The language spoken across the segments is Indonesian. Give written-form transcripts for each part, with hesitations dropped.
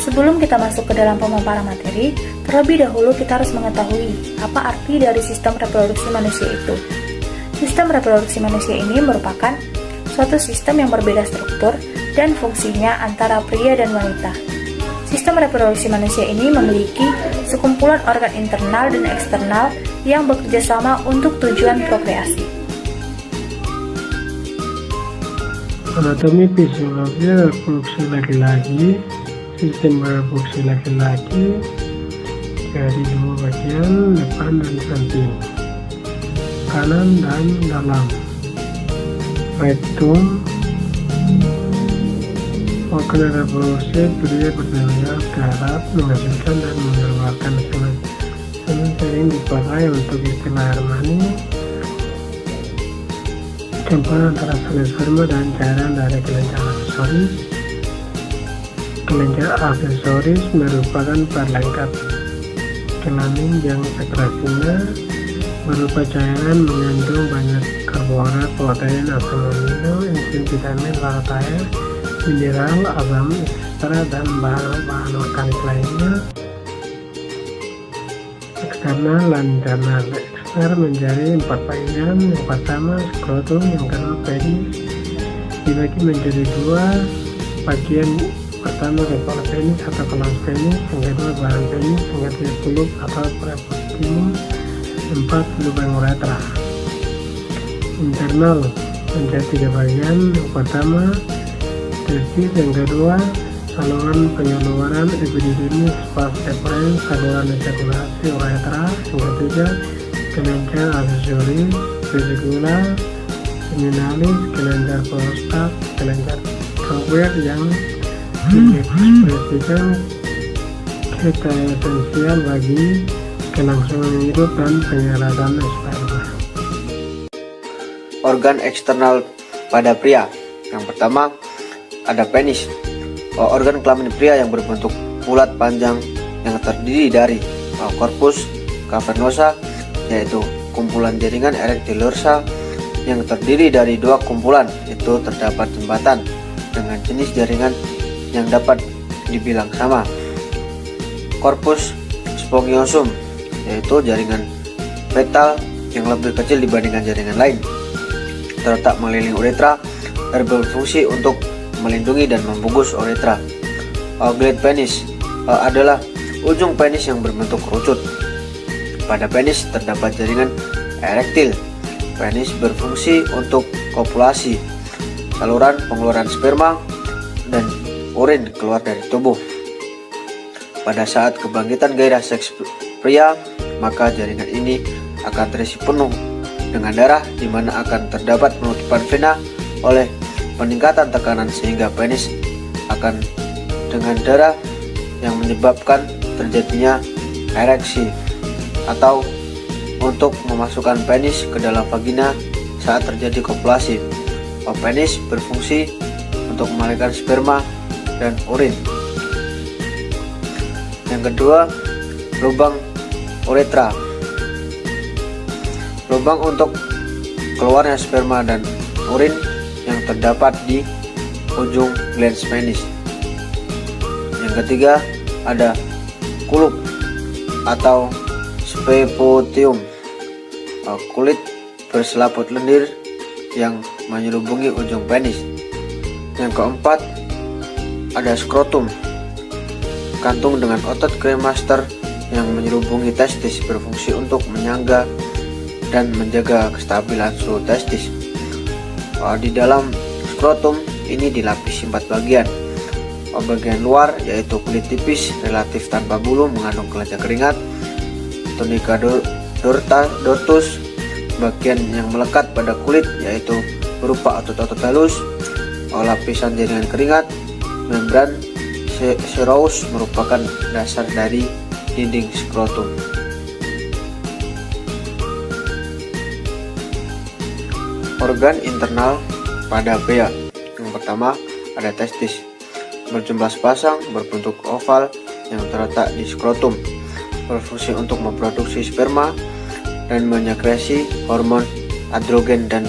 Sebelum kita masuk ke dalam pemaparan materi, terlebih dahulu kita harus mengetahui apa arti dari sistem reproduksi manusia itu. Sistem reproduksi manusia ini merupakan suatu sistem yang berbeda struktur dan fungsinya antara pria dan wanita. Sistem reproduksi manusia ini memiliki sekumpulan organ internal dan eksternal yang bekerja sama untuk tujuan prokreasi. Anatomi fisiologi reproduksi laki-laki. Sistem reproduksi laki-laki dari dua bagian, depan dan samping, kanan dan dalam. Rektum. Organ reproduksi pria bertanggung jawab menghasilkan dan mengeluarkan semen. Semen sering dipakai untuk istilah Armani, campuran antara sel sperma dan cairan dari kelenjar aksesoris. Kelenjar aksesoris merupakan perlengkap kelamin yang sekresinya berupa cairan mengandung banyak karbohidrat, protein, asam amino, enzim, vitamin, larat air, mineral, asam, ekstra, dan bahan organik lainnya. Eksternal dan internal. Eksternal menjadi 4 bagian. Yang pertama skrotum, yang kedua penis, dibagi menjadi 2 bagian. Pertama kepala penis atau kelas penis, yang kedua bahan penis, yang ketiga kuluk atau prepucium, 4 lubang uretra. Internal menjadi 3 bagian. Yang pertama testis, yang kedua saluran penyaluran epididymis, vas deferens, saluran ejakulasi uretra, yang ketiga kelenjar aksesoris, vesicula seminalis, kelenjar prostat, kelenjar kawir yang mengekspresikan kita esensial bagi kelangsungan hidup dan penyerapan sperma. Organ eksternal pada pria. Yang pertama ada penis, organ kelamin pria yang berbentuk bulat panjang yang terdiri dari corpus cavernosa, yaitu kumpulan jaringan erectil dorsal yang terdiri dari 2 kumpulan. Itu terdapat jembatan dengan jenis jaringan yang dapat dibilang sama. Corpus spongiosum, yaitu jaringan fetal yang lebih kecil dibandingkan jaringan lain, terletak mengelilingi uretra dan berfungsi untuk melindungi dan membungkus uretra. Oglet penis adalah ujung penis yang berbentuk kerucut. Pada penis terdapat jaringan erektil. Penis berfungsi untuk kopulasi, saluran pengeluaran sperma, dan urin keluar dari tubuh. Pada saat kebangkitan gairah seks pria, maka jaringan ini akan terisi penuh dengan darah, di mana akan terdapat penutupan vena oleh peningkatan tekanan sehingga penis akan dengan darah yang menyebabkan terjadinya ereksi, atau untuk memasukkan penis ke dalam vagina saat terjadi kopulasi. Penis berfungsi untuk mengalirkan sperma dan urin. Yang kedua, lubang uretra. Lubang untuk keluarnya sperma dan urin yang terdapat di ujung glans penis. Yang ketiga, ada kuluk atau speputium, kulit berselaput lendir yang menyelubungi ujung penis. Yang keempat, ada skrotum, kantung dengan otot kremaster yang menyelubungi testis, berfungsi untuk menyangga dan menjaga kestabilan suhu testis. Di dalam skrotum ini dilapisi 4 bagian. Bagian luar yaitu kulit tipis relatif tanpa bulu mengandung kelenjar keringat, tunica dortus. Bagian yang melekat pada kulit yaitu berupa otot-otot halus, lapisan jaringan keringat. Membran serous merupakan dasar dari dinding skrotum. Organ internal pada pria. Yang pertama ada testis, berjumlah sepasang, berbentuk oval yang terletak di skrotum, berfungsi untuk memproduksi sperma dan menyekresi hormon androgen dan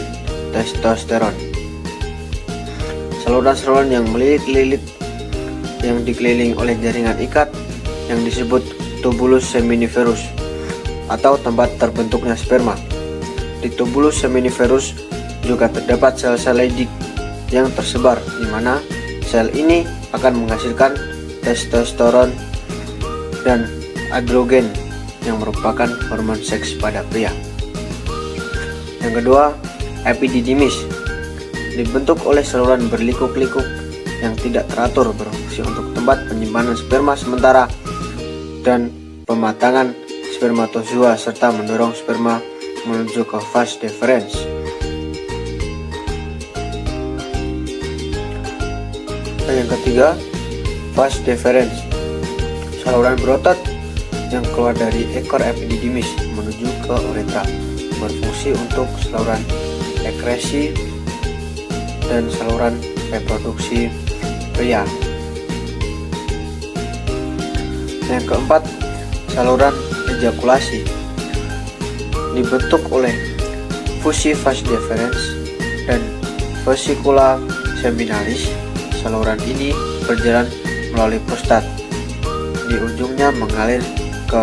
testosteron. Saluran-saluran yang melilit-lilit yang dikelilingi oleh jaringan ikat yang disebut tubulus seminiferus atau tempat terbentuknya sperma. Di tubulus seminiferus juga terdapat sel-sel Leydig yang tersebar, di mana sel ini akan menghasilkan testosteron dan androgen yang merupakan hormon seks pada pria. Yang kedua, epididymis dibentuk oleh saluran berlikuk-likuk yang tidak teratur, berfungsi untuk tempat penyimpanan sperma sementara dan pematangan spermatozoa serta mendorong sperma menuju ke vas deferens. Dan yang ketiga, vas deferens, saluran berotot yang keluar dari ekor epididymis menuju ke uretra, berfungsi untuk saluran ekresi dan saluran reproduksi pria. Yang keempat, saluran ejakulasi dibentuk oleh fusi vas deferens dan vesicula seminalis. Saluran ini berjalan melalui prostat. Di ujungnya mengalir ke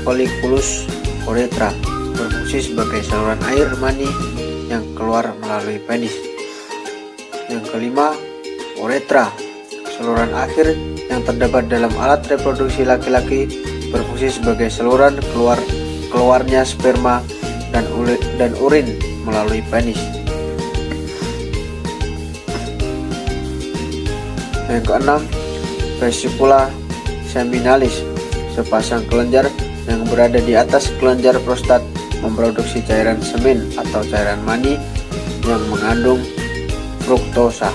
folliculus uretra, berfungsi sebagai saluran air mani yang keluar melalui penis. Yang kelima, uretra, saluran akhir yang terdapat dalam alat reproduksi laki-laki, berfungsi sebagai saluran keluarnya sperma dan urin melalui penis. Yang keenam, vesicula seminalis, sepasang kelenjar yang berada di atas kelenjar prostat memproduksi cairan semen atau cairan mani yang mengandung fruktosa.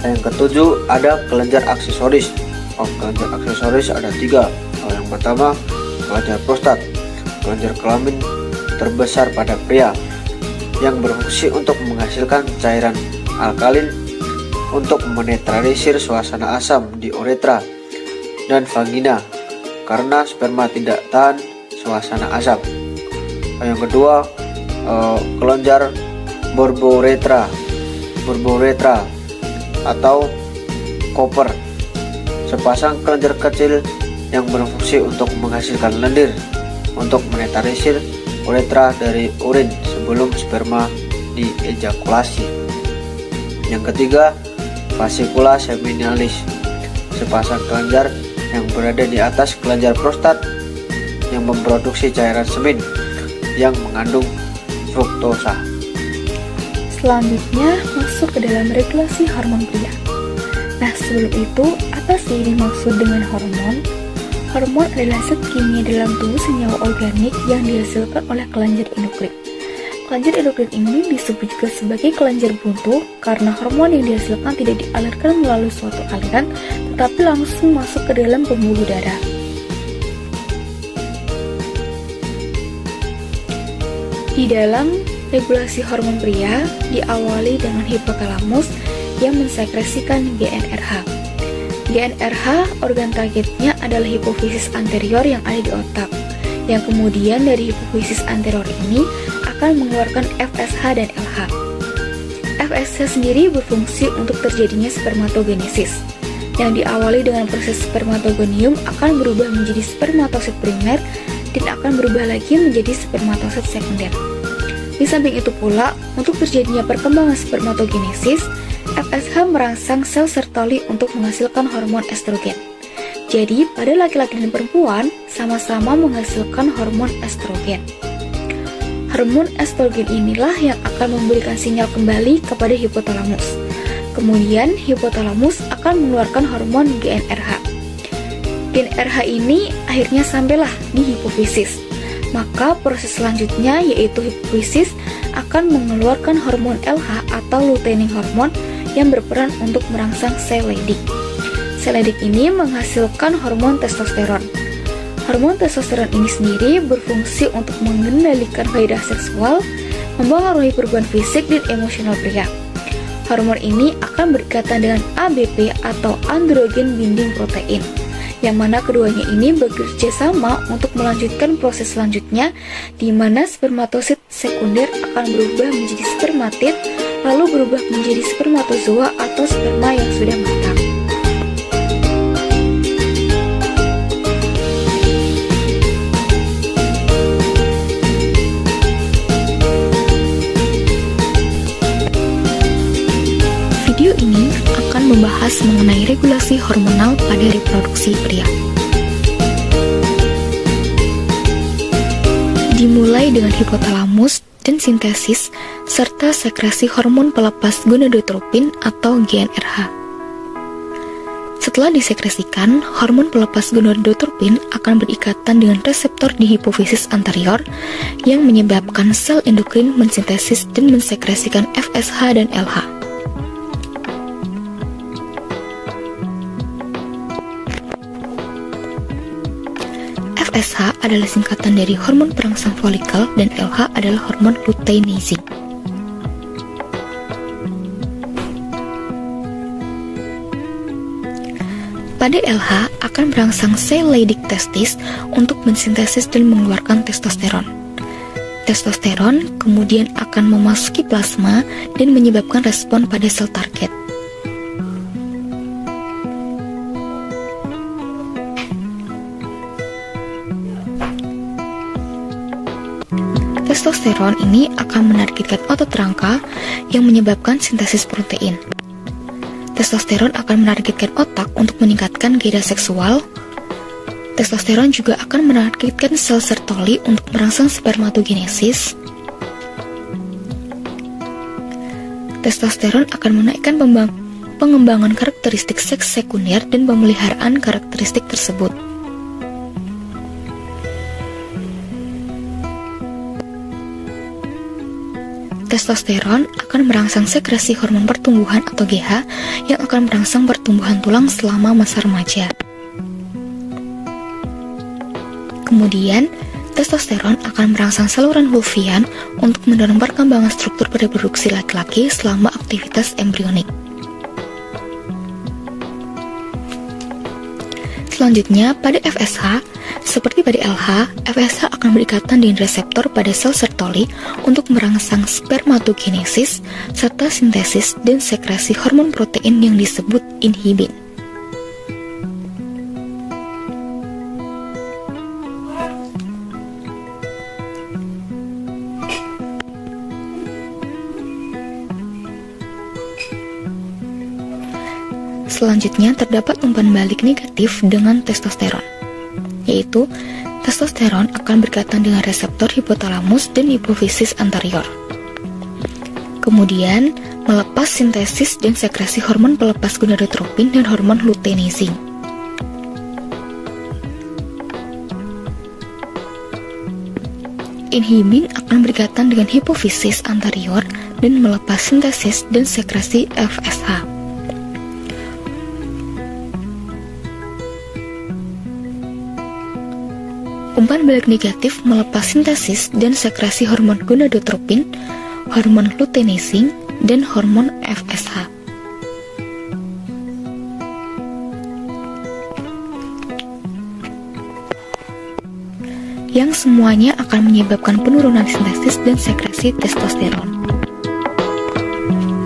Yang ketujuh, ada kelenjar aksesoris. Kelenjar aksesoris ada 3. Yang pertama, kelenjar prostat, kelenjar kelamin terbesar pada pria yang berfungsi untuk menghasilkan cairan alkalin untuk menetralisir suasana asam di uretra dan vagina karena sperma tidak tahan suasana asam. Yang kedua, kelenjar borboretra atau koper, sepasang kelenjar kecil yang berfungsi untuk menghasilkan lendir untuk menetralisir uretra dari urin sebelum sperma diejakulasi. Yang ketiga, fascicula seminalis, sepasang kelenjar yang berada di atas kelenjar prostat yang memproduksi cairan semen yang mengandung fruktosa. Selanjutnya masuk ke dalam regulasi hormon pria. Nah, sebelum itu, apa sih dimaksud dengan hormon? Hormon adalah zat kimia dalam tubuh senyawa organik yang dihasilkan oleh kelenjar endokrin. Kelenjar endokrin ini disebut juga sebagai kelenjar buntu karena hormon yang dihasilkan tidak dialirkan melalui suatu aliran, tetapi langsung masuk ke dalam pembuluh darah. Di dalam regulasi hormon pria diawali dengan hipotalamus yang mensekresikan GnRH. GnRH, organ targetnya adalah hipofisis anterior yang ada di otak, yang kemudian dari hipofisis anterior ini akan mengeluarkan FSH dan LH. FSH sendiri berfungsi untuk terjadinya spermatogenesis, yang diawali dengan proses spermatogonium akan berubah menjadi spermatosit primer dan akan berubah lagi menjadi spermatosit sekunder. Di samping itu pula, untuk terjadinya perkembangan spermatogenesis, FSH merangsang sel Sertoli untuk menghasilkan hormon estrogen. Jadi, pada laki-laki dan perempuan sama-sama menghasilkan hormon estrogen. Hormon estrogen inilah yang akan memberikan sinyal kembali kepada hipotalamus. Kemudian, hipotalamus akan mengeluarkan hormon GnRH. GnRH ini akhirnya sampailah di hipofisis. Maka proses selanjutnya yaitu hipofisis akan mengeluarkan hormon LH atau luteining hormone yang berperan untuk merangsang sel Leydig. Sel Leydig ini menghasilkan hormon testosteron. Hormon testosteron ini sendiri berfungsi untuk mengendalikan gairah seksual, mempengaruhi perubahan fisik dan emosional pria. Hormon ini akan berikatan dengan ABP atau androgen binding protein, yang mana keduanya ini bekerja sama untuk melanjutkan proses selanjutnya, di mana spermatosit sekunder akan berubah menjadi spermatid lalu berubah menjadi spermatozoa atau sperma yang sudah matang. Video ini akan membahas mengenai regulasi hormonal pada reproduksi pria. Dimulai dengan hipotalamus dan sintesis serta sekresi hormon pelepas gonadotropin atau GnRH. Setelah disekresikan, hormon pelepas gonadotropin akan berikatan dengan reseptor di hipofisis anterior yang menyebabkan sel endokrin mensintesis dan mensekresikan FSH dan LH. FSH adalah singkatan dari hormon perangsang folikel dan LH adalah hormon luteinizing. Pada LH akan merangsang sel Leydig testis untuk mensintesis dan mengeluarkan testosteron. Testosteron kemudian akan memasuki plasma dan menyebabkan respon pada sel target. Testosteron ini akan menargetkan otot rangka yang menyebabkan sintesis protein. Testosteron akan menargetkan otak untuk meningkatkan gairah seksual. Testosteron juga akan menargetkan sel Sertoli untuk merangsang spermatogenesis. Testosteron akan menaikkan pengembangan karakteristik seks sekunder dan pemeliharaan karakteristik tersebut. Testosteron akan merangsang sekresi hormon pertumbuhan atau GH yang akan merangsang pertumbuhan tulang selama masa remaja. Kemudian, testosteron akan merangsang saluran Wolffian untuk mendorong perkembangan struktur reproduksi laki-laki selama aktivitas embrionik. Selanjutnya, pada FSH, seperti pada LH, FSH akan berikatan dengan reseptor pada sel Sertoli untuk merangsang spermatogenesis serta sintesis dan sekresi hormon protein yang disebut inhibin. Selanjutnya terdapat umpan balik negatif dengan testosteron, yaitu testosteron akan berkaitan dengan reseptor hipotalamus dan hipofisis anterior. Kemudian, melepas sintesis dan sekresi hormon pelepas gonadotropin dan hormon luteinizing. Inhibin akan berkaitan dengan hipofisis anterior dan melepas sintesis dan sekresi FSH. Umpan balik negatif melepas sintesis dan sekresi hormon gonadotropin, hormon luteinizing, dan hormon FSH. Yang semuanya akan menyebabkan penurunan sintesis dan sekresi testosteron.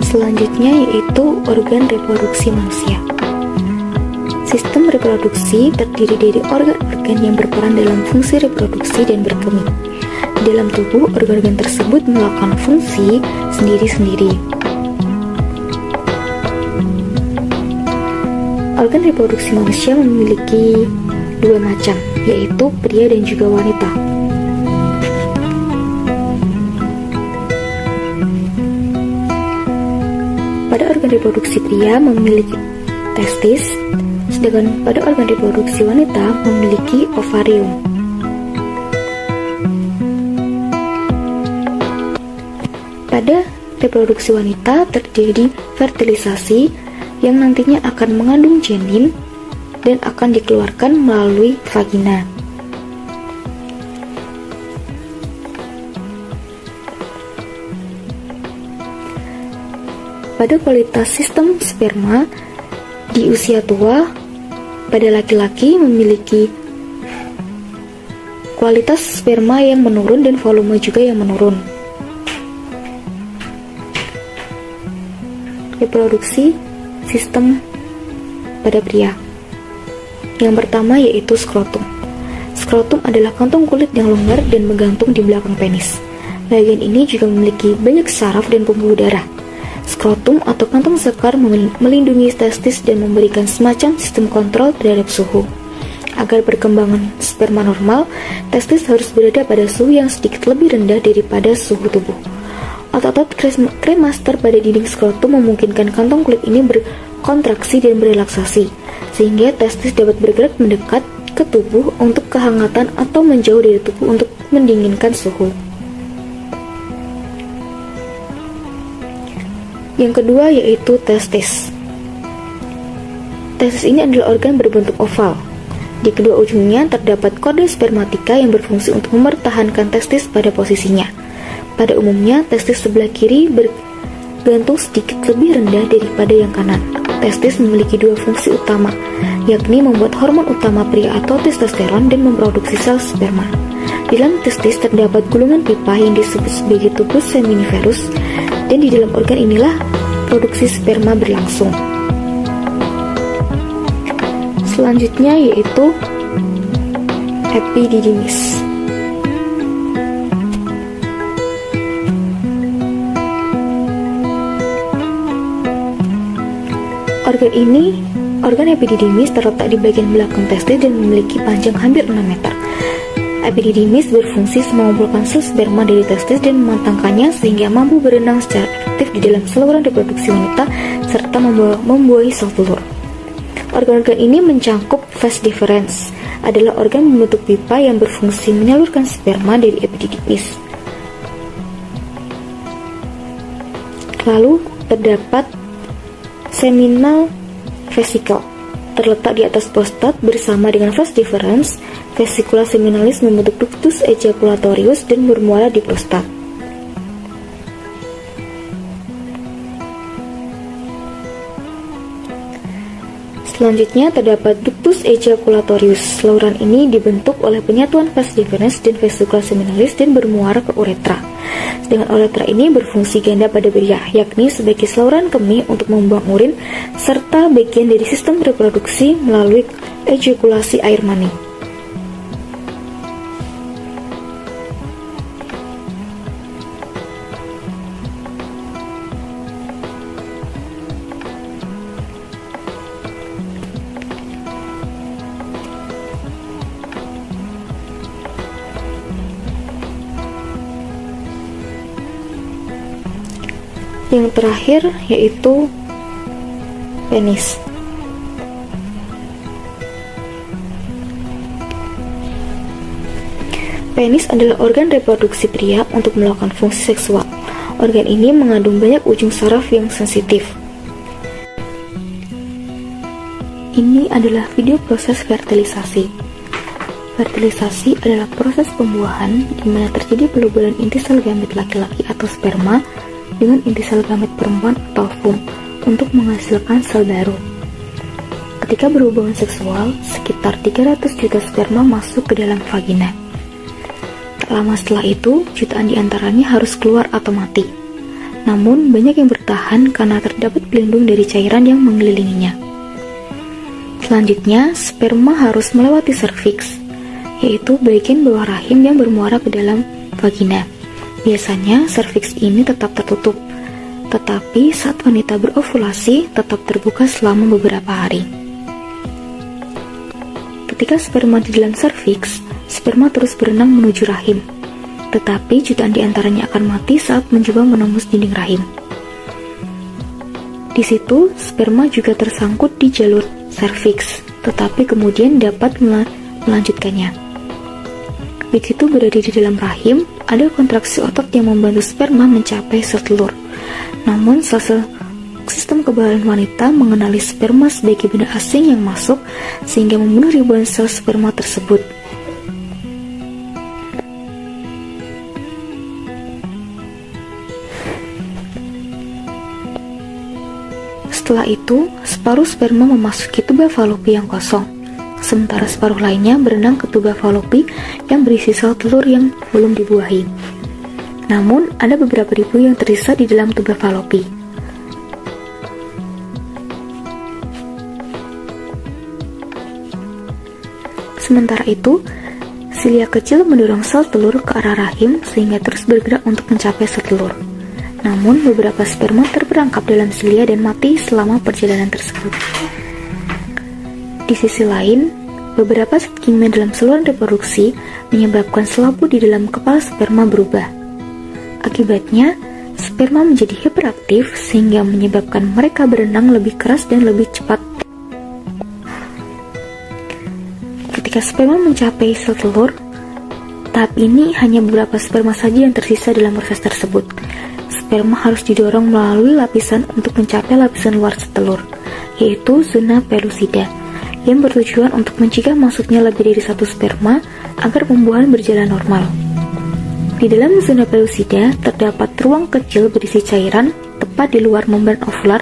Selanjutnya yaitu organ reproduksi manusia. Sistem reproduksi terdiri dari organ-organ yang berperan dalam fungsi reproduksi dan berkemih. Di dalam tubuh, organ-organ tersebut melakukan fungsi sendiri-sendiri. Organ reproduksi manusia memiliki dua macam, yaitu pria dan juga wanita. Pada organ reproduksi pria memiliki testis, sedangkan pada organ reproduksi wanita memiliki ovarium. Pada reproduksi wanita terjadi fertilisasi yang nantinya akan mengandung janin dan akan dikeluarkan melalui vagina. Pada kualitas sistem sperma di usia tua, pada laki-laki memiliki kualitas sperma yang menurun dan volume juga yang menurun. reproduksi sistem pada pria. Yang pertama yaitu skrotum. Skrotum adalah kantong kulit yang longgar dan menggantung di belakang penis. Bagian ini juga memiliki banyak saraf dan pembuluh darah. Skrotum atau kantong sekar melindungi testis dan memberikan semacam sistem kontrol terhadap suhu. Agar perkembangan sperma normal, testis harus berada pada suhu yang sedikit lebih rendah daripada suhu tubuh. Otot-otot kremaster pada dinding skrotum memungkinkan kantong kulit ini berkontraksi dan berelaksasi, sehingga testis dapat bergerak mendekat ke tubuh untuk kehangatan atau menjauh dari tubuh untuk mendinginkan suhu. Yang kedua yaitu testis. Testis ini adalah organ berbentuk oval. Di kedua ujungnya terdapat korda spermatika yang berfungsi untuk mempertahankan testis pada posisinya. Pada umumnya, testis sebelah kiri bergantung sedikit lebih rendah daripada yang kanan. Testis memiliki dua fungsi utama, yakni membuat hormon utama pria atau testosteron dan memproduksi sel sperma. Di dalam testis terdapat gulungan pipa yang disebut sebagai tubus seminiferus, dan di dalam organ inilah produksi sperma berlangsung. Selanjutnya yaitu epididymis. Organ epididymis terletak di bagian belakang testis dan memiliki panjang hampir 6 meter. Epididymis berfungsi mengumpulkan sel sperma dari testis dan mematangkannya sehingga mampu berenang secara efektif di dalam saluran reproduksi wanita serta membuahi sel telur. Organ-organ ini mencangkup vas deferens, adalah organ membentuk pipa yang berfungsi menyalurkan sperma dari epididymis. Lalu terdapat seminal vesicle, terletak di atas prostat bersama dengan vas deferens. Vesicula seminalis membentuk ductus ejaculatorius dan bermuara di prostat. Selanjutnya terdapat ductus ejaculatorius. Saluran ini dibentuk oleh penyatuan vas deferens dan vesicula seminalis dan bermuara ke uretra. Sedangkan uretra ini berfungsi ganda pada pria, yakni sebagai saluran kemih untuk membuang urin serta bagian dari sistem reproduksi melalui ejakulasi air mani. Yang terakhir yaitu penis. Penis adalah organ reproduksi pria untuk melakukan fungsi seksual. Organ ini mengandung banyak ujung saraf yang sensitif. Ini adalah video proses fertilisasi. Fertilisasi adalah proses pembuahan di mana terjadi peluburan inti sel gamet laki-laki atau sperma dengan inti sel gamet perempuan atau ovum untuk menghasilkan sel baru. Ketika berhubungan seksual, sekitar 300 juta sperma masuk ke dalam vagina. Tak lama setelah itu, jutaan diantaranya harus keluar atau mati. Namun, banyak yang bertahan karena terdapat pelindung dari cairan yang mengelilinginya. Selanjutnya, sperma harus melewati serviks, yaitu bagian bawah rahim yang bermuara ke dalam vagina. Biasanya, serviks ini tetap tertutup, tetapi saat wanita berovulasi tetap terbuka selama beberapa hari. Ketika sperma di dalam serviks, sperma terus berenang menuju rahim, tetapi jutaan diantaranya akan mati saat mencoba menembus dinding rahim. Di situ, sperma juga tersangkut di jalur serviks, tetapi kemudian dapat melanjutkannya. Begitu berada di dalam rahim, ada kontraksi otot yang membantu sperma mencapai sel telur. Namun, sistem kebahalan wanita mengenali sperma sebagai benda asing yang masuk, sehingga membunuh ribuan sel sperma tersebut. Setelah itu, separuh sperma memasuki tuba falopi yang kosong, sementara separuh lainnya berenang ke tuba falopi yang berisi sel telur yang belum dibuahi. Namun, ada beberapa ribu yang tersisa di dalam tuba falopi. Sementara itu, silia kecil mendorong sel telur ke arah rahim sehingga terus bergerak untuk mencapai sel telur. Namun, beberapa sperma terperangkap dalam silia dan mati selama perjalanan tersebut. Di sisi lain, beberapa zat kimia dalam saluran reproduksi menyebabkan selaput di dalam kepala sperma berubah. Akibatnya, sperma menjadi hiperaktif sehingga menyebabkan mereka berenang lebih keras dan lebih cepat. Ketika sperma mencapai sel telur, tahap ini hanya beberapa sperma saja yang tersisa dalam proses tersebut. Sperma harus didorong melalui lapisan untuk mencapai lapisan luar sel telur, yaitu zona pellucida, yang bertujuan untuk mencegah masuknya lebih dari satu sperma agar pembuahan berjalan normal. Di dalam zona pellucida terdapat ruang kecil berisi cairan tepat di luar membran ovular,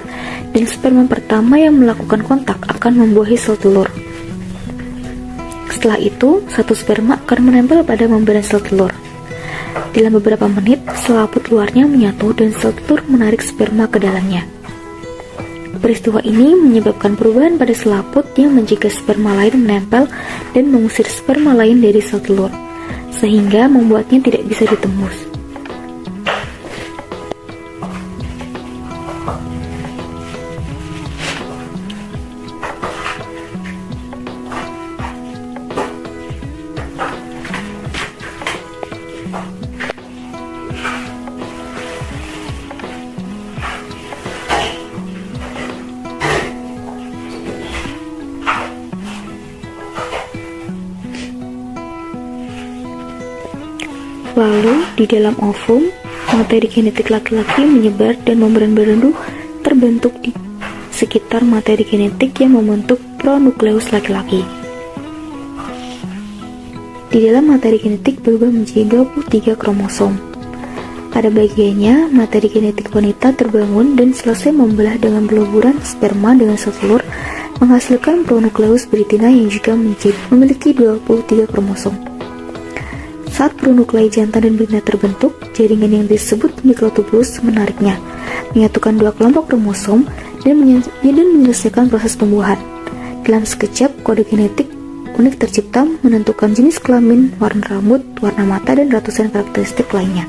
dan sperma pertama yang melakukan kontak akan membuahi sel telur. Setelah itu, satu sperma akan menempel pada membran sel telur. Dalam beberapa menit, selaput luarnya menyatu dan sel telur menarik sperma ke dalamnya. Peristiwa ini menyebabkan perubahan pada selaput yang mencegah sperma lain menempel dan mengusir sperma lain dari sel telur, sehingga membuatnya tidak bisa ditembus. Lalu, di dalam ovum, materi genetik laki-laki menyebar dan membran berunduh terbentuk di sekitar materi genetik yang membentuk pronukleus laki-laki. Di dalam materi genetik berubah menjadi 23 kromosom. Pada bagiannya, materi genetik wanita terbangun dan selesai membelah dengan peleburan sperma dengan sel telur, menghasilkan pronukleus beretina yang juga memiliki 23 kromosom. Saat pronuklei jantan dan betina terbentuk, jaringan yang disebut mikrotubulus menariknya, menyatukan dua kelompok kromosom dan menyelesaikan proses pembuahan. Dalam sekejap, kode genetik unik tercipta menentukan jenis kelamin, warna rambut, warna mata, dan ratusan karakteristik lainnya.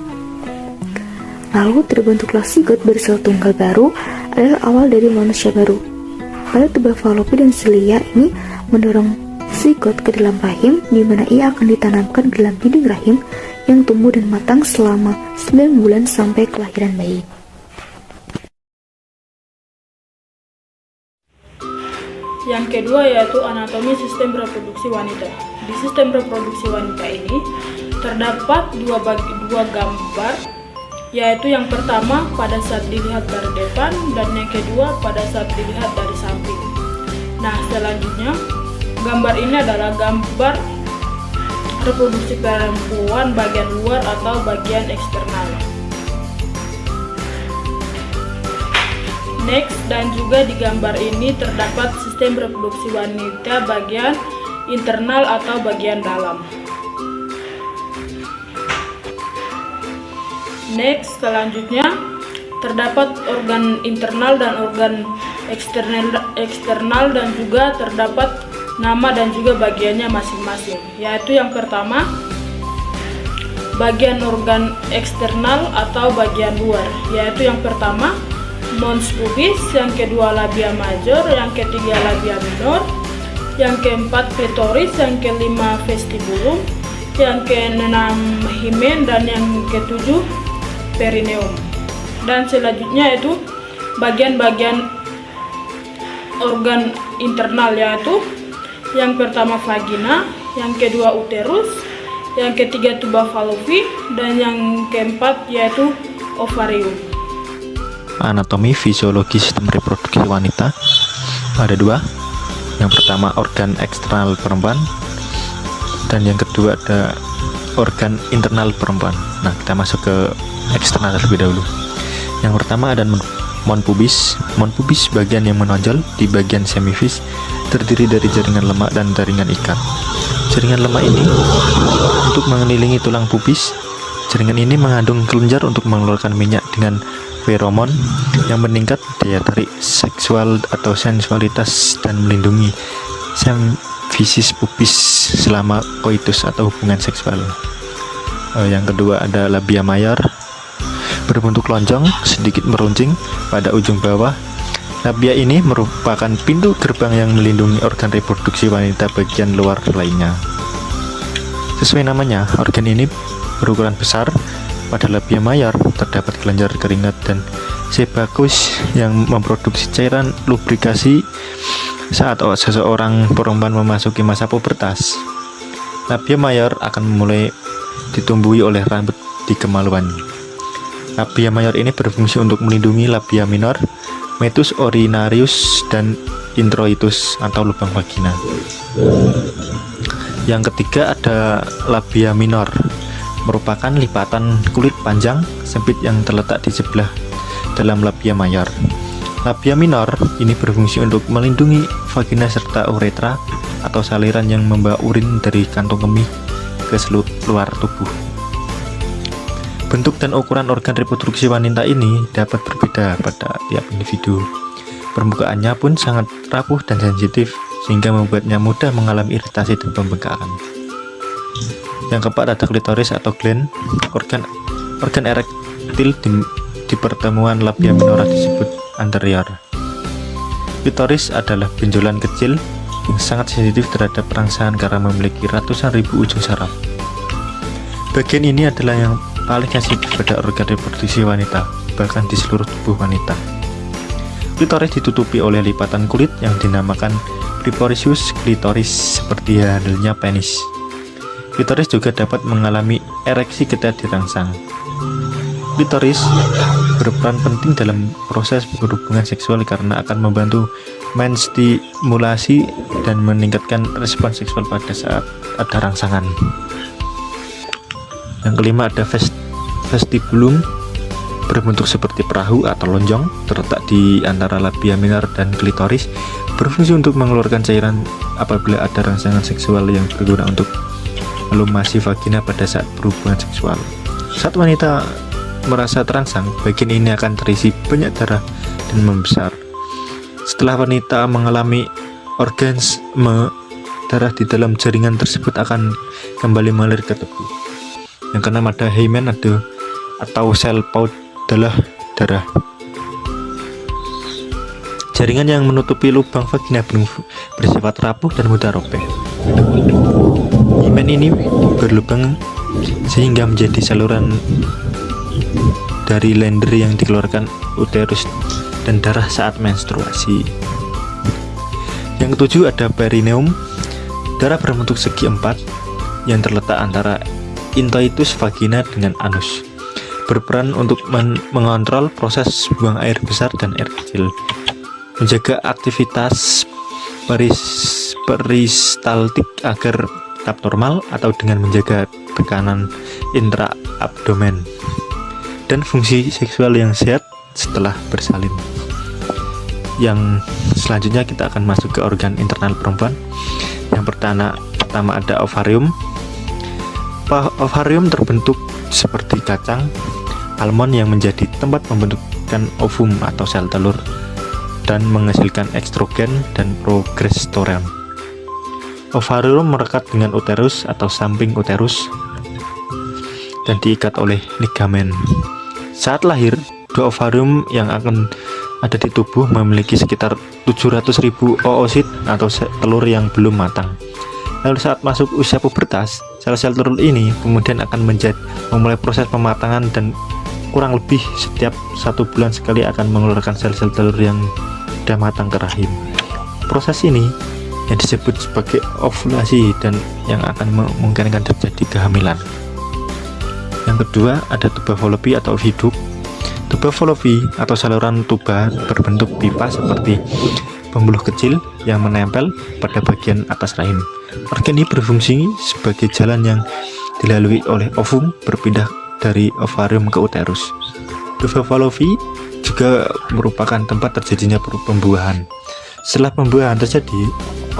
Lalu terbentuklah zigot bersel tunggal baru adalah awal dari manusia baru. Pada tuba falopi dan silia ini mendorong zigot ke dalam rahim, di mana ia akan ditanamkan ke dalam dinding rahim yang tumbuh dan matang selama 9 bulan sampai kelahiran bayi. Yang kedua yaitu anatomi sistem reproduksi wanita. Di sistem reproduksi wanita ini terdapat dua gambar, yaitu yang pertama pada saat dilihat dari depan dan yang kedua pada saat dilihat dari samping. Nah, selanjutnya gambar ini adalah gambar reproduksi perempuan bagian luar atau bagian eksternal. Next, dan juga di gambar ini terdapat sistem reproduksi wanita bagian internal atau bagian dalam. Next, selanjutnya terdapat organ internal dan organ eksternal dan juga terdapat nama dan juga bagiannya masing-masing, yaitu yang pertama bagian organ eksternal atau bagian luar, yaitu yang pertama mons pubis, yang kedua labia major, yang ketiga labia minor, yang keempat klitoris, yang kelima vestibulum, yang keenam himen, dan yang ketujuh perineum. Dan selanjutnya itu bagian-bagian organ internal, yaitu yang pertama vagina, yang kedua uterus, yang ketiga tuba fallopi, dan yang keempat yaitu ovarium. Anatomi fisiologi sistem reproduksi wanita ada dua. Yang pertama organ eksternal perempuan, dan yang kedua ada organ internal perempuan. Nah, kita masuk ke eksternal terlebih dahulu. Yang pertama ada mon pubis. Mon pubis bagian yang menonjol di bagian semifis, terdiri dari jaringan lemak dan jaringan ikat. Jaringan lemak ini untuk mengelilingi tulang pubis. Jaringan ini mengandung kelenjar untuk mengeluarkan minyak dengan feromon yang meningkat daya tarik seksual atau sensualitas dan melindungi fisis pubis selama koitus atau hubungan seksual. Yang kedua ada labia mayor, berbentuk lonjong, sedikit meruncing pada ujung bawah. Labia ini merupakan pintu gerbang yang melindungi organ reproduksi wanita bagian luar lainnya. Sesuai namanya, organ ini berukuran besar. Pada labia mayor terdapat kelenjar keringat dan sebakus yang memproduksi cairan lubrikasi saat seseorang perempuan memasuki masa pubertas. Labia mayor akan mulai ditumbuhi oleh rambut di kemaluan. Labia mayor ini berfungsi untuk melindungi labia minor, meatus urinarius, dan introitus atau lubang vagina. Yang ketiga ada labia minor, merupakan lipatan kulit panjang sempit yang terletak di sebelah dalam labia mayor. Labia minor ini berfungsi untuk melindungi vagina serta uretra atau saliran yang membawa urin dari kantong kemih ke luar tubuh. Bentuk dan ukuran organ reproduksi wanita ini dapat berbeda pada tiap individu. Permukaannya pun sangat rapuh dan sensitif sehingga membuatnya mudah mengalami iritasi dan pembengkakan. Yang keempat ada klitoris atau gland, organ erektil di pertemuan labia minora disebut anterior. Klitoris adalah benjolan kecil yang sangat sensitif terhadap rangsangan karena memiliki ratusan ribu ujung saraf. Bagian ini adalah yang paling sensitif pada organ reproduksi wanita, bahkan di seluruh tubuh wanita. Klitoris ditutupi oleh lipatan kulit yang dinamakan preportius klitoris seperti halnya penis. Klitoris juga dapat mengalami ereksi ketika dirangsang. Klitoris berperan penting dalam proses berhubungan seksual karena akan membantu menstimulasi dan meningkatkan respon seksual pada saat ada rangsangan. Yang kelima ada vestibulum, berbentuk seperti perahu atau lonjong, terletak di antara labia minor dan klitoris, berfungsi untuk mengeluarkan cairan apabila ada rangsangan seksual yang berguna untuk melumasi vagina pada saat berhubungan seksual. Saat wanita merasa terangsang, bagian ini akan terisi banyak darah dan membesar. Setelah wanita mengalami orgasme, darah di dalam jaringan tersebut akan kembali mengalir ke tubuh. Yang keenam ada hymen atau sel paut adalah darah. Jaringan yang menutupi lubang vagina bersifat rapuh dan mudah robek. Hymen ini berlubang sehingga menjadi saluran dari lender yang dikeluarkan uterus dan darah saat menstruasi. Yang ketujuh ada perineum, darah berbentuk segi empat yang terletak antara introitus vagina dengan anus, berperan untuk mengontrol proses buang air besar dan air kecil, menjaga aktivitas peristaltik agar tetap normal atau dengan menjaga tekanan intraabdomen, dan fungsi seksual yang sehat setelah bersalin. Yang selanjutnya kita akan masuk ke organ internal perempuan. Yang pertama ada ovarium. Ovarium terbentuk seperti kacang almond yang menjadi tempat pembentukan ovum atau sel telur dan menghasilkan estrogen dan progesteron. Ovarium merekat dengan uterus atau samping uterus dan diikat oleh ligamen. Saat lahir, dua ovarium yang akan ada di tubuh memiliki sekitar 700.000 oosit atau telur yang belum matang. Lalu saat masuk usia pubertas, sel-sel telur ini kemudian akan memulai proses pematangan dan kurang lebih setiap 1 bulan sekali akan mengeluarkan sel-sel telur yang sudah matang ke rahim. Proses ini yang disebut sebagai ovulasi dan yang akan memungkinkan terjadi kehamilan. Yang kedua ada tuba Fallopi atau oviduk. Tuba Fallopi atau saluran tuba berbentuk pipa seperti pembuluh kecil yang menempel pada bagian atas rahim. Organ ini berfungsi sebagai jalan yang dilalui oleh ovum berpindah dari ovarium ke uterus. Tuba Fallopi juga merupakan tempat terjadinya pembuahan. Setelah pembuahan terjadi,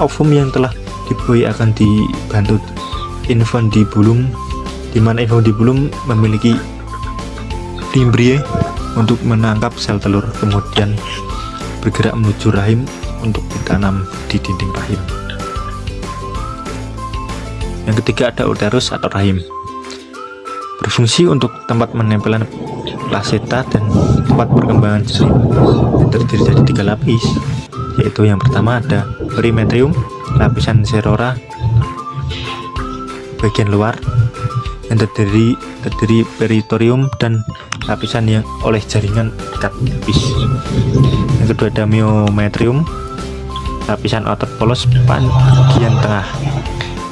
ovum yang telah dibuai akan dibantu infundibulum, di mana infundibulum memiliki fimbrie untuk menangkap sel telur, kemudian bergerak menuju rahim untuk ditanam di dinding rahim. Yang ketiga ada uterus atau rahim. Berfungsi untuk tempat menempelan plasenta dan tempat perkembangan janin. Terdiri dari 3 lapis, yaitu yang pertama ada perimetrium, lapisan serora bagian luar yang terdiri peritorium dan lapisan yang oleh jaringan ikat lapis. Yang kedua ada myometrium, lapisan otot polos bagian tengah,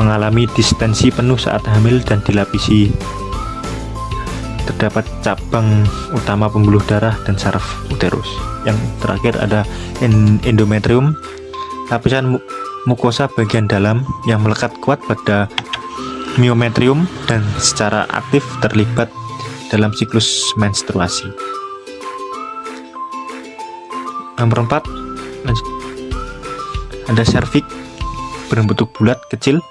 mengalami distensi penuh saat hamil dan dilapisi. Terdapat cabang utama pembuluh darah dan saraf uterus. Yang terakhir ada endometrium, lapisan mukosa bagian dalam yang melekat kuat pada myometrium dan secara aktif terlibat dalam siklus menstruasi. Nomor 4 ada serviks berbentuk bulat kecil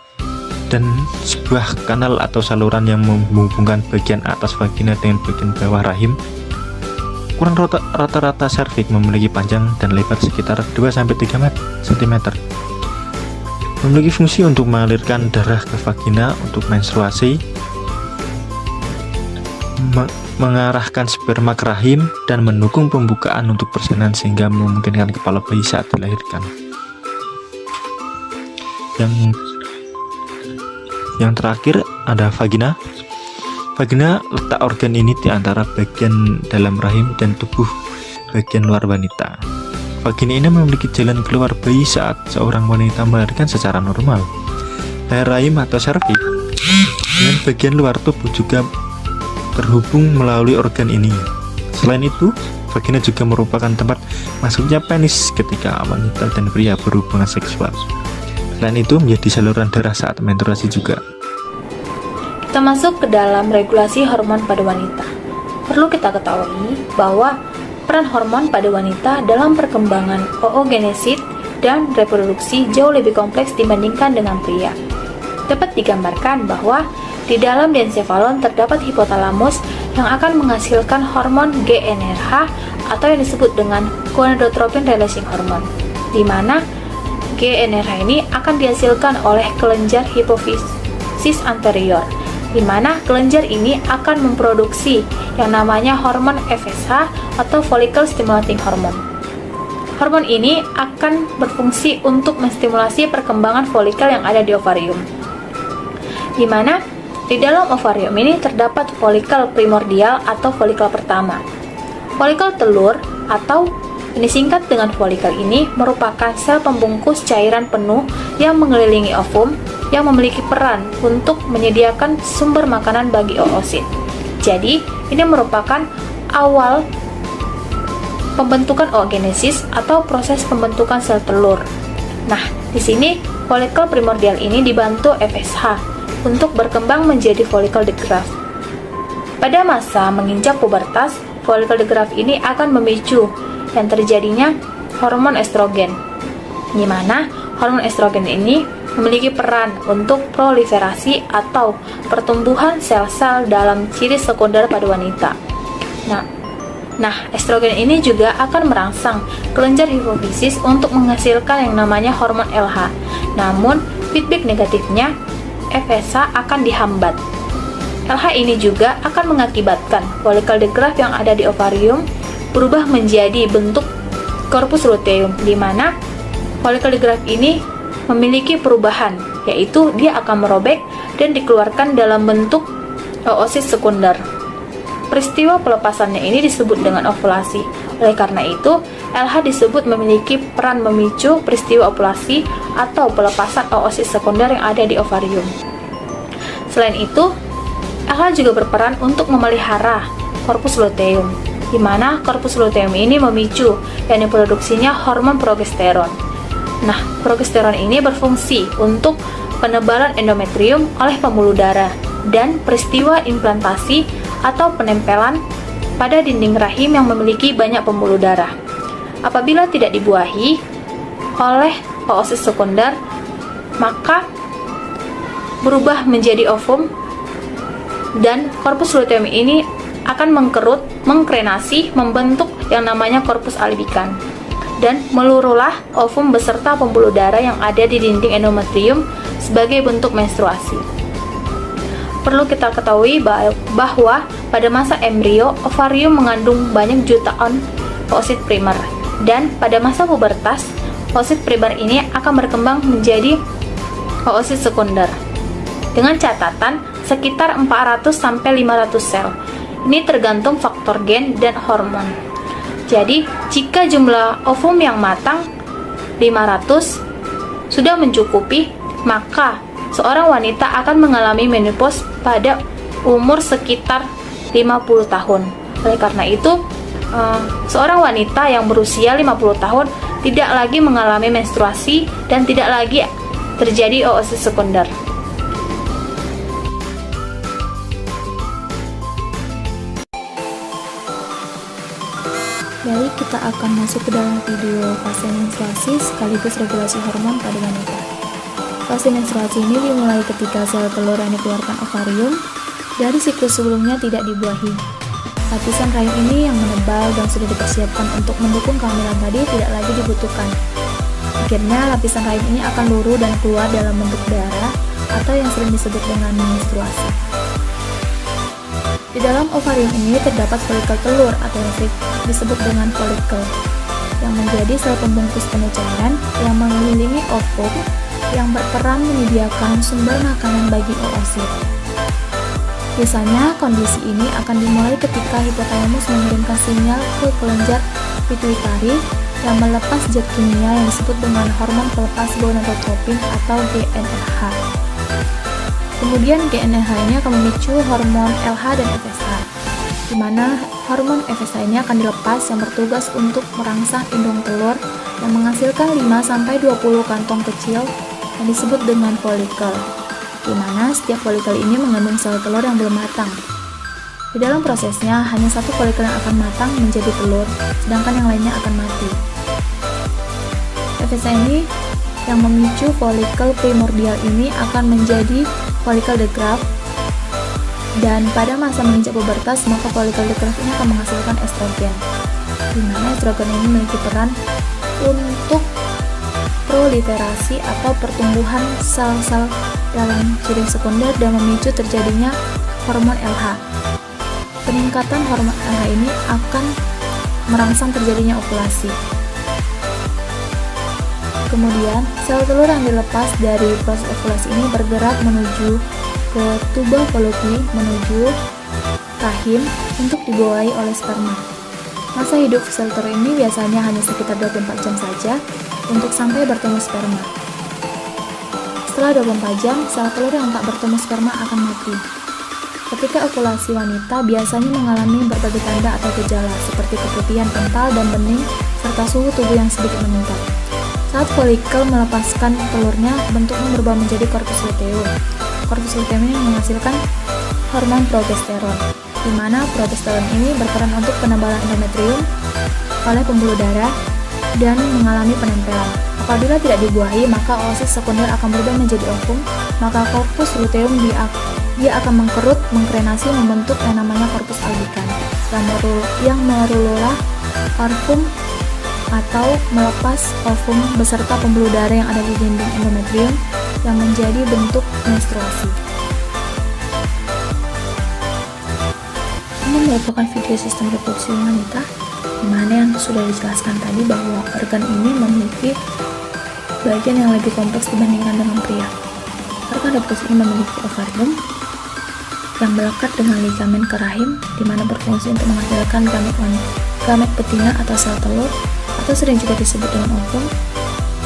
dan sebuah kanal atau saluran yang menghubungkan bagian atas vagina dengan bagian bawah rahim. Ukuran rata-rata serviks memiliki panjang dan lebar sekitar 2-3 cm. Memiliki fungsi untuk mengalirkan darah ke vagina untuk menstruasi, mengarahkan sperma ke rahim, dan mendukung pembukaan untuk persalinan sehingga memungkinkan kepala bayi saat dilahirkan. Yang terakhir ada vagina. Vagina letak organ ini di antara bagian dalam rahim dan tubuh bagian luar wanita. Vagina ini memiliki jalan keluar bayi saat seorang wanita melahirkan secara normal. Leher rahim atau serviks dengan bagian luar tubuh juga terhubung melalui organ ini. Selain itu, vagina juga merupakan tempat masuknya penis ketika wanita dan pria berhubungan seksual. Selain itu, menjadi saluran darah saat menstruasi juga. Kita masuk ke dalam regulasi hormon pada wanita. Perlu kita ketahui bahwa peran hormon pada wanita dalam perkembangan oogenesis dan reproduksi jauh lebih kompleks dibandingkan dengan pria. Dapat digambarkan bahwa di dalam diencephalon terdapat hipotalamus yang akan menghasilkan hormon GnRH atau yang disebut dengan gonadotropin releasing hormone, di mana GnRH ini akan dihasilkan oleh kelenjar hipofisis anterior, di mana kelenjar ini akan memproduksi yang namanya hormon FSH atau follicle stimulating hormone. Hormon ini akan berfungsi untuk menstimulasi perkembangan folikel yang ada di ovarium, di mana di dalam ovarium ini terdapat folikel primordial atau folikel pertama. Folikel telur atau ini singkat dengan folikel ini merupakan sel pembungkus cairan penuh yang mengelilingi ovum yang memiliki peran untuk menyediakan sumber makanan bagi oosit. Jadi, ini merupakan awal pembentukan oogenesis atau proses pembentukan sel telur. Nah, di sini folikel primordial ini dibantu FSH untuk berkembang menjadi folikel de Graaff. Pada masa menginjak pubertas, folikel de Graaff ini akan memicu yang terjadinya hormon estrogen, di mana hormon estrogen ini memiliki peran untuk proliferasi atau pertumbuhan sel-sel dalam ciri sekunder pada wanita. Nah, estrogen ini juga akan merangsang kelenjar hipofisis untuk menghasilkan yang namanya hormon LH. Namun, feedback negatifnya, FSH akan dihambat. LH ini juga akan mengakibatkan folikel de Graaff yang ada di ovarium berubah menjadi bentuk corpus luteum, di mana folikel de Graaff ini memiliki perubahan, yaitu dia akan merobek dan dikeluarkan dalam bentuk oosit sekunder. Peristiwa pelepasannya ini disebut dengan ovulasi. Oleh karena itu, LH disebut memiliki peran memicu peristiwa ovulasi atau pelepasan oosit sekunder yang ada di ovarium. Selain itu, LH juga berperan untuk memelihara corpus luteum, di mana corpus luteum ini memicu dan diproduksinya hormon progesteron. Nah, progesteron ini berfungsi untuk penebalan endometrium oleh pembuluh darah dan peristiwa implantasi atau penempelan pada dinding rahim yang memiliki banyak pembuluh darah. Apabila tidak dibuahi oleh oosit sekunder, maka berubah menjadi ovum dan corpus luteum ini akan mengkerut, mengkrenasi, membentuk yang namanya corpus albicans, dan meluruhlah ovum beserta pembuluh darah yang ada di dinding endometrium sebagai bentuk menstruasi. perlu kita ketahui bahwa pada masa embrio, ovarium mengandung banyak jutaan oosit primer, dan pada masa pubertas, oosit primer ini akan berkembang menjadi oosit sekunder. Dengan catatan sekitar 400-500 sel. Ini tergantung faktor gen dan hormon. Jadi, jika jumlah ovum yang matang 500 sudah mencukupi, maka seorang wanita akan mengalami menopause pada umur sekitar 50 tahun. Oleh karena itu, seorang wanita yang berusia 50 tahun tidak lagi mengalami menstruasi dan tidak lagi terjadi oosit sekunder. Baik, kita akan masuk ke dalam video fase menstruasi sekaligus regulasi hormon pada wanita. Fase menstruasi ini dimulai ketika sel telur yang dikeluarkan ovarium dari siklus sebelumnya tidak dibuahi. Lapisan rahim ini yang menebal dan sudah dipersiapkan untuk mendukung kehamilan tadi tidak lagi dibutuhkan. Akhirnya lapisan rahim ini akan luruh dan keluar dalam bentuk darah atau yang sering disebut dengan menstruasi. Di dalam ovarium ini terdapat folikel telur atau yang disebut dengan folikel yang menjadi sel pembungkus penuh cairan yang mengelilingi ovum yang berperan menyediakan sumber makanan bagi oosit. Biasanya kondisi ini akan dimulai ketika hipotalamus mengirimkan sinyal ke kelenjar pituitari yang melepas zat kimia yang disebut dengan hormon pelepas gonadotropin atau GnRH. Kemudian GnRH ini akan memicu hormon LH dan FSH, di mana hormon FSH ini akan dilepas yang bertugas untuk merangsang indung telur yang menghasilkan 5-20 kantong kecil yang disebut dengan folikel, di mana setiap folikel ini mengandung sel telur yang belum matang. Di dalam prosesnya, hanya satu folikel yang akan matang menjadi telur, sedangkan yang lainnya akan mati. FSH ini yang memicu folikel primordial ini akan menjadi folikel de Graaff, dan pada masa menginjak pubertas, maka folikel de Graaff ini akan menghasilkan estrogen, di mana estrogen ini memiliki peran untuk proliferasi atau pertumbuhan sel-sel dalam jaring sekunder dan memicu terjadinya hormon LH. Peningkatan hormon LH ini akan merangsang terjadinya ovulasi. Kemudian, sel telur yang dilepas dari proses ovulasi ini bergerak menuju ke tuba Golgi menuju rahim untuk dibuahi oleh sperma. Masa hidup sel telur ini biasanya hanya sekitar 24 jam saja untuk sampai bertemu sperma. Setelah 24 jam, sel telur yang tak bertemu sperma akan mati. Ketika ovulasi, wanita biasanya mengalami berbagai tanda atau gejala seperti keputihan kental dan bening serta suhu tubuh yang sedikit meningkat. Saat folikel melepaskan telurnya, bentuknya berubah menjadi korpus luteum. Korpus luteum ini menghasilkan hormon progesteron, di mana progesteron ini berperan untuk penebalan endometrium oleh pembuluh darah dan mengalami penempelan. Apabila tidak dibuahi, maka oosit sekunder akan berubah menjadi ovum, maka korpus luteum dia akan mengkerut, mengkrenasi, membentuk yang namanya korpus albicans yang merulurlah ovum atau melepas ovum beserta pembuluh darah yang ada di dinding endometrium yang menjadi bentuk menstruasi. Ini merupakan video sistem reproduksi wanita, di mana yang sudah dijelaskan tadi bahwa organ ini memiliki bagian yang lebih kompleks dibandingkan dengan pria. Organ reproduksi ini memiliki ovarium yang melekat dengan ligamen ke rahim, di mana berfungsi untuk menghasilkan gamet betina atau sel telur, atau sering juga disebut dengan ovum.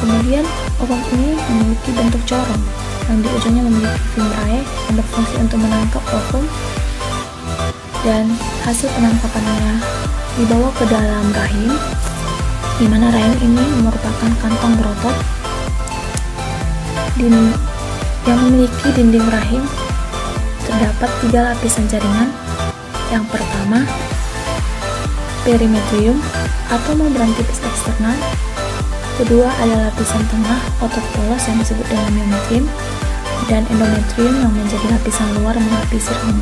Kemudian, ovum ini memiliki bentuk corong, yang di ujungnya memiliki fimbriae yang berfungsi untuk menangkap ovum, dan hasil penangkapannya dibawa ke dalam rahim, di mana rahim ini merupakan kantong berotot yang memiliki dinding rahim. Terdapat 3 lapisan jaringan. Yang pertama, perimetrium atau membran tipis eksternal. Kedua adalah lapisan tengah otot polos yang disebut dengan myometrium, dan endometrium yang menjadi lapisan luar melapisi rahim.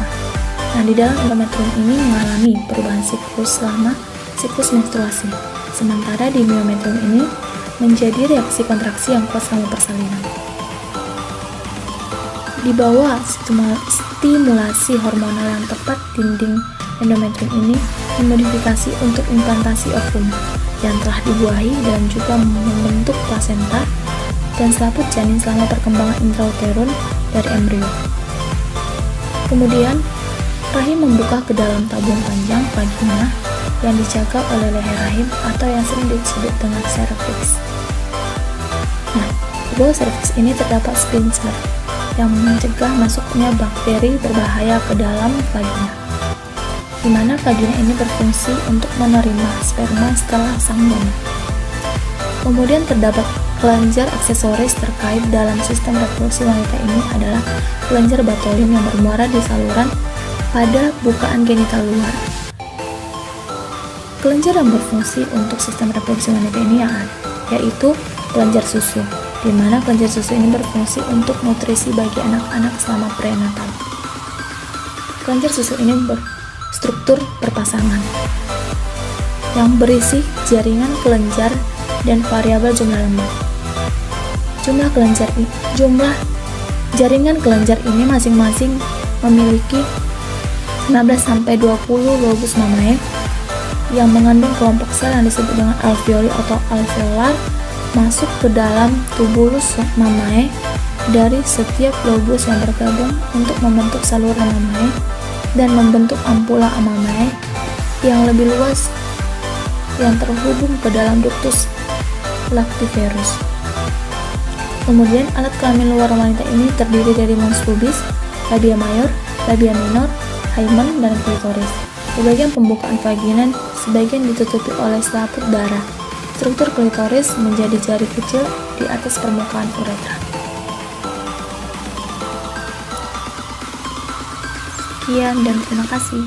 Nah, di dalam endometrium ini mengalami perubahan siklus selama siklus menstruasi, sementara di myometrium ini menjadi reaksi kontraksi yang kuat selama persalinan. Di bawah stimulasi hormonal yang tepat, dinding endometrium ini dimodifikasi untuk implantasi ovum yang telah dibuahi dan juga membentuk plasenta dan selaput janin selama perkembangan intrauterun dari embrio. Kemudian, rahim membuka ke dalam tabung panjang vagina yang dijaga oleh leher rahim atau yang sering disebut dengan cervix. Nah, di bawah cervix ini terdapat sphincter yang mencegah masuknya bakteri berbahaya ke dalam vagina, di mana vagina ini berfungsi untuk menerima sperma setelah sang donor. Kemudian terdapat kelenjar aksesoris terkait dalam sistem reproduksi wanita ini adalah kelenjar Bartholin yang bermuara di saluran pada bukaan genital luar. Kelenjar yang berfungsi untuk sistem reproduksi wanita ini yaitu kelenjar susu, di mana kelenjar susu ini berfungsi untuk nutrisi bagi anak-anak selama prenatal. Kelenjar susu ini berstruktur berpasangan yang berisi jaringan kelenjar dan variabel jumlah lemak. Jumlah jaringan kelenjar ini masing-masing memiliki 15-20 lobus mamae yang mengandung kelompok sel yang disebut dengan alveoli atau alveolar masuk ke dalam tubulus mamae dari setiap lobus yang bergabung untuk membentuk saluran mamae dan membentuk ampula mamae yang lebih luas yang terhubung ke dalam ductus lactiferus. Kemudian alat kelamin luar wanita ini terdiri dari mons pubis, labia mayor, labia minor, hymen, dan klitoris. Di bagian pembukaan vagina sebagian ditutupi oleh selaput darah. Struktur klitoris menjadi jari kecil di atas permukaan uretra. Sekian dan terima kasih.